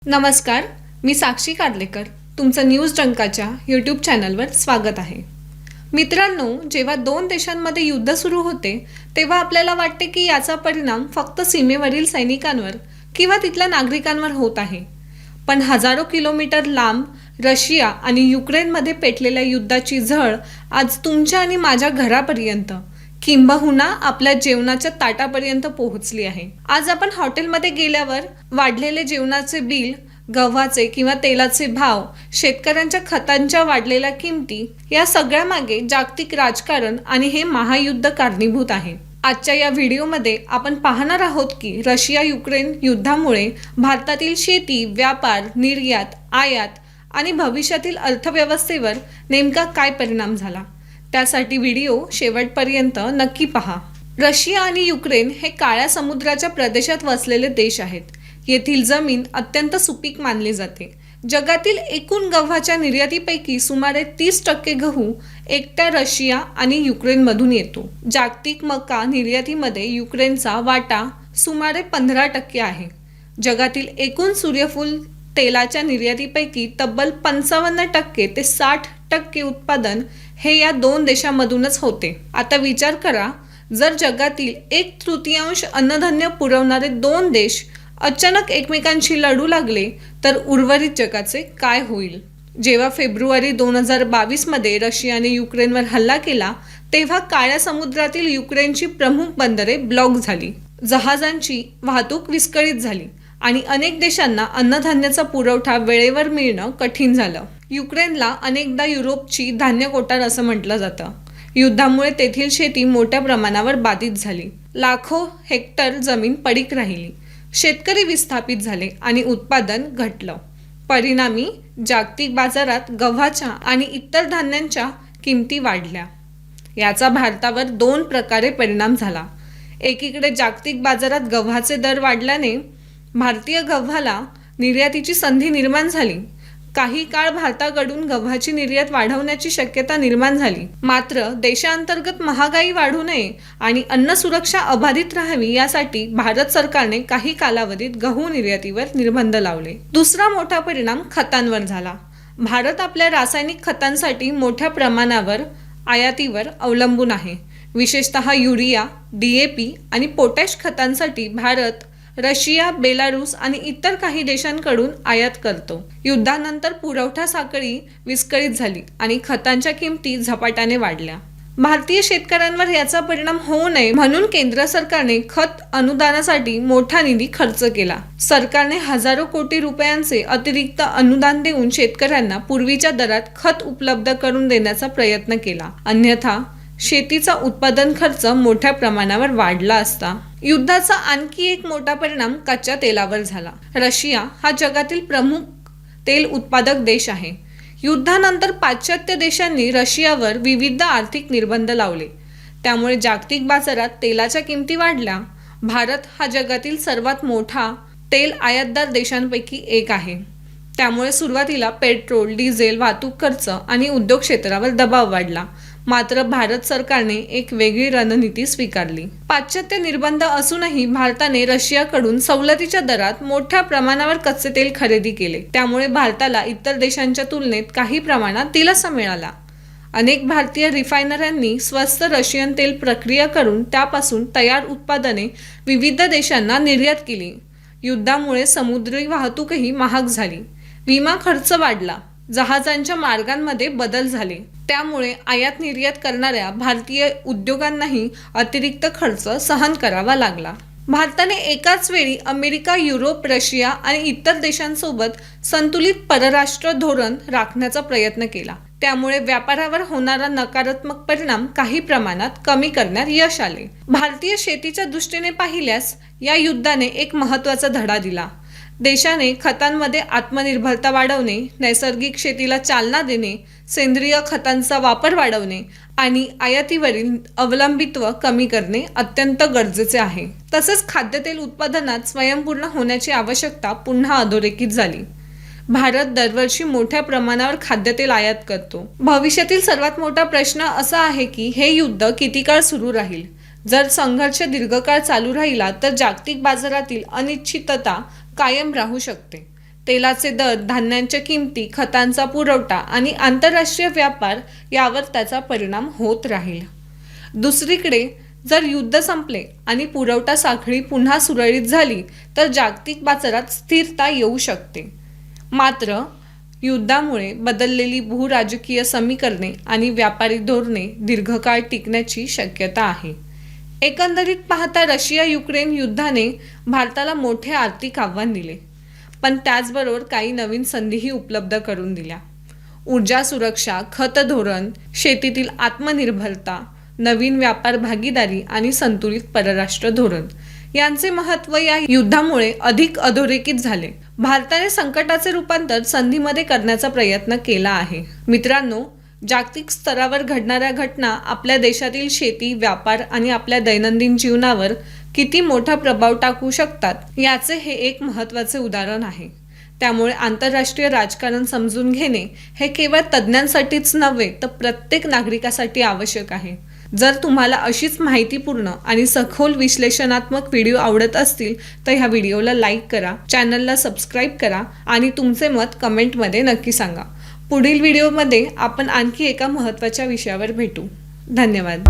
नमस्कार, मी साक्षी कारलेकर. तुमचं news डंकाच्या YouTube चॅनलवर स्वागत आहे. मित्रांनो, जेव्हा दोन देशांमध्ये युद्ध सुरू होते तेव्हा आपल्याला वाटते की याचा परिणाम फक्त सीमेवरील सैनिकांवर किंवा तिथल्या नागरिकांवर होत आहे. पण हजारो किलोमीटर लांब रशिया आणि युक्रेनमध्ये पेटलेल्या युद्धाची झळ आज तुमच्या आणि माझ्या घरापर्यंत, किंबहुना आपल्या जेवणाच्या ताटापर्यंत पोहोचली आहे. आज आपण हॉटेलमध्ये गेल्यावर वाढलेले जेवणाचे बिल, गव्हाचे किंवा तेलाचे भाव, शेतकऱ्यांच्या खतांच्या वाढलेल्या किमती, या सगळ्यामागे जागतिक राजकारण आणि हे महायुद्ध कारणीभूत आहे. आजच्या या व्हिडिओमध्ये आपण पाहणार आहोत की रशिया युक्रेन युद्धामुळे भारतातील शेती, व्यापार, निर्यात, आयात आणि भविष्यातील अर्थव्यवस्थेवर नेमका काय परिणाम झाला. त्यासाठी व्हिडिओ शेवटपर्यंत नक्की पहा. रशिया आणि युक्रेन हे काळ्या समुद्राच्या प्रदेशात वसलेले देश आहेत. येथील जमीन अत्यंत सुपीक मानली जाते. जगातील एकूण गव्हाच्या निर्यातीपैकी सुमारे 30% गहू एकट्या रशिया आणि युक्रेनमधून येतो. जागतिक मका निर्यातीमध्ये युक्रेनचा वाटा सुमारे 15% आहे. जगातील एकूण सूर्यफूल तेलाच्या निर्यातीपैकी तब्बल 55% ते 60% उत्पादन हे या दोन देशांमधूनच होते. आता विचार करा, जर जगातील 1/3 अन्नधान्य पुरवणारे दोन देश अचानक एकमेकांशी लढू लागले तर उर्वरित जगाचे काय होईल. जेव्हा फेब्रुवारी 2022 मध्ये रशियाने युक्रेनवर हल्ला केला तेव्हा काळ्या समुद्रातील युक्रेनची प्रमुख बंदरे ब्लॉक झाली. जहाजांची वाहतूक विस्कळीत झाली आणि अनेक देशांना अन्नधान्याचा पुरवठा वेळेवर मिळणं कठीण झालं. युक्रेनला अनेकदा युरोपची धान्य कोठार असं म्हटलं जातं. युद्धामुळे तेथील शेती मोठ्या प्रमाणावर बाधित झाली. लाखो हेक्टर जमीन पडीक राहिली. शेतकरी विस्थापित झाले आणि उत्पादन घटलं. परिणामी जागतिक बाजारात गव्हाच्या आणि इतर धान्यांच्या किमती वाढल्या. याचा भारतावर दोन प्रकारे परिणाम झाला. एकीकडे जागतिक बाजारात गव्हाचे दर वाढल्याने भारतीय गव्हाला निर्यातीची संधी निर्माण झाली. काही काळ भारताकडून गव्हाची निर्यात वाढवण्याची शक्यता निर्माण झाली. मात्र देशांतर्गत महागाई वाढू नये आणि अन्न सुरक्षा अबाधित राहावी यासाठी भारत सरकारने काही कालावधीत गहू निर्यातीवर निर्बंध लावले. दुसरा मोठा परिणाम खतांवर झाला. भारत आपल्या रासायनिक खतांसाठी मोठ्या प्रमाणावर आयातीवर अवलंबून आहे. विशेषतः युरिया, DAP आणि पोटॅश खतांसाठी भारत रशिया, बेलारूस आणि इतर काही देशांकडून आयात करतो. युद्धानंतर पुरवठा साखळी विस्कळीत झाली आणि खतांच्या किमती झपाट्याने वाढल्या. भारतीय शेतकऱ्यांवर याचा परिणाम होऊ नये म्हणून केंद्र सरकारने खत अनुदानासाठी मोठा निधी खर्च केला. सरकारने हजारो कोटी रुपयांचे अतिरिक्त अनुदान देऊन शेतकऱ्यांना पूर्वीच्या दरात खत उपलब्ध करून देण्याचा प्रयत्न केला. अन्यथा शेतीचा उत्पादन खर्च मोठ्या प्रमाणावर वाढला असता. युद्धाचा आणखी एक मोठा परिणाम कच्च्या तेलावर झाला. रशिया हा जगातील प्रमुख तेल उत्पादक देश आहे. युद्धानंतर पाश्चात्य देशांनी रशियावर विविध आर्थिक निर्बंध लावले. त्यामुळे जागतिक बाजारात तेलाच्या किमती वाढल्या. भारत हा जगातील सर्वात मोठा तेल आयातदार देशांपैकी एक आहे. त्यामुळे सुरुवातीला पेट्रोल, डिझेल, वाहतूक खर्च आणि उद्योग क्षेत्रावर दबाव वाढला. मात्र भारत सरकारने एक वेगळी रणनीती स्वीकारली. पाश्चात्य निर्बंध असूनही भारताने रशियाकडून सवलतीच्या दरात मोठ्या प्रमाणावर कच्चे तेल खरेदी केले. त्यामुळे भारताला इतर देशांच्या तुलनेत काही प्रमाणात दिलासा मिळाला. अनेक भारतीय रिफायनऱ्यांनी स्वस्त रशियन तेल प्रक्रिया करून त्यापासून तयार उत्पादने विविध देशांना निर्यात केली. युद्धामुळे समुद्री वाहतूकही महाग झाली. विमा खर्च वाढला. जहाजांच्या मार्गांमध्ये बदल झाले. त्यामुळे आयात निर्यात करणाऱ्या भारतीय उद्योगांनाही अतिरिक्त खर्च सहन करावा लागला. भारताने एकाच वेळी अमेरिका, युरोप, रशिया आणि इतर देशांसोबत संतुलित परराष्ट्र धोरण राखण्याचा प्रयत्न केला. त्यामुळे व्यापारावर होणारा नकारात्मक परिणाम काही प्रमाणात कमी करण्यात यश आले. भारतीय शेतीच्या दृष्टीने पाहिल्यास या युद्धाने एक महत्त्वाचा धडा दिला. देशाने खतांमध्ये आत्मनिर्भरता वाढवणे, नैसर्गिक शेतीला चालना देणे, सेंद्रिय खतांचा वापर वाढवणे आणि आयातीवरील अवलंबित्व कमी करणे अत्यंत गरजेचे आहे. तसेच खाद्यतेल उत्पादनात स्वयंपूर्ण होण्याची आवश्यकता पुन्हा अधोरेखित झाली. भारत दरवर्षी मोठ्या प्रमाणावर खाद्यतेल आयात करतो. भविष्यातील सर्वात मोठा प्रश्न असा आहे की हे युद्ध किती काळ सुरू राहील. जर संघर्ष दीर्घकाळ चालू राहिला तर जागतिक बाजारातील अनिश्चितता कायम राहू शकते. तेलाचे दर, धान्यांच्या किमती, खतांचा पुरवठा आणि आंतरराष्ट्रीय व्यापार यावर त्याचा परिणाम होत राहील. दुसरीकडे जर युद्ध संपले आणि पुरवठा साखळी पुन्हा सुरळीत झाली तर जागतिक बाजारात स्थिरता येऊ शकते. मात्र युद्धामुळे बदललेली भूराजकीय समीकरणे आणि व्यापारी धोरणे दीर्घकाळ टिकण्याची शक्यता आहे. एकंदरीत पाहता रशिया युक्रेन युद्धाने भारताला मोठे आर्थिक आव्हान दिले, पण त्याचबरोबर काही नवीन संधीही उपलब्ध करून दिल्या. ऊर्जा सुरक्षा, खत धोरण, शेतीतील आत्मनिर्भरता, नवीन व्यापार भागीदारी आणि संतुलित परराष्ट्र धोरण यांचे महत्त्व या युद्धामुळे अधिक अधोरेखित झाले. भारताने संकटाचे रूपांतर संधीमध्ये करण्याचा प्रयत्न केला आहे. मित्रांनो, जागतिक स्तरावर घडणाऱ्या घटना आपल्या देशातील शेती, व्यापार आणि आपल्या दैनंदिन जीवनावर किती मोठा प्रभाव टाकू शकतात याचे हे एक महत्त्वाचे उदाहरण आहे. त्यामुळे आंतरराष्ट्रीय राजकारण समजून घेणे हे केवळ तज्ज्ञांसाठीच नव्हे तर प्रत्येक नागरिकासाठी आवश्यक आहे. जर तुम्हाला अशीच माहितीपूर्ण आणि सखोल विश्लेषणात्मक व्हिडिओ आवडत असतील तर ह्या व्हिडिओला लाईक करा, चॅनलला सबस्क्राईब करा आणि तुमचे मत कमेंटमध्ये नक्की सांगा. पुढील व्हिडिओमध्ये आपण आणखी एका महत्त्वाच्या विषयावर भेटू. धन्यवाद.